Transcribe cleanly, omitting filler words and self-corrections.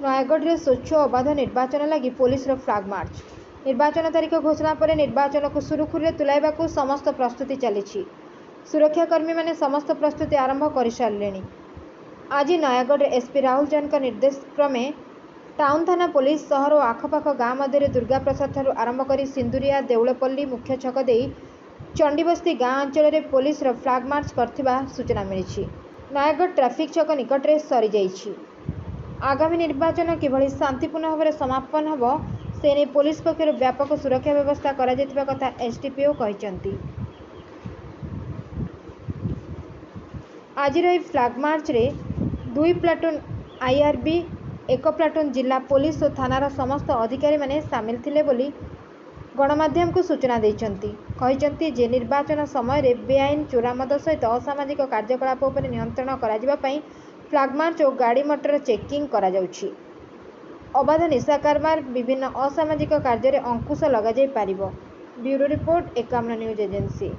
नयगढ़ स्वच्छ और अबाध निर्वाचन लगी पुलिस फ्लैग मार्च। निर्वाचन तारीख घोषणा पर निर्वाचन को सुरुखुरु तुलाइबा समस्त प्रस्तुति चली। सुरक्षाकर्मी माने समस्त प्रस्तुति आरंभ कर सारे। आज नयगढ़ एसपी राहुल चंद निर्देश क्रमे टाउन थाना पुलिस सहर और आखपाख गाँ मध्य दुर्गा प्रसाद ठारू आरंभ कर सिंदुरिया देउलपल्ली मुख्य छक दे चंडीबस्ती गाँ अंचल पुलिस फ्लैग मार्च करथिबा सूचना मिली। नयगढ़ ट्रैफिक छक निकट में सरी जाइछि। आगामी निर्वाचन किभली शांतिपूर्ण भाव में समापन होब से नहीं पुलिस पक्षर व्यापक सुरक्षा व्यवस्था करा जायतिबा कथा एसडीपीओ कहिसंती। आज फ्लैग मार्च रे 2 प्लाटून आईआरबी 1 प्लाटून जिला पुलिस और थानार समस्त अधिकारी माने सामिल थिले बोली गणमाध्यम को सूचना देइचंती जे निर्वाचन समय बेआईन चोरामद सहित असामाजिक कार्यकलाप उपर नियंत्रण करा पई फ्लैग मार्च और गाड़ी मोटर चेकिंग करा जाउछि। अबाध निशा कारबार विभिन्न असामाजिक कार्य अंकुश लगा जाय पारिबो। Bureau report 51 news agency.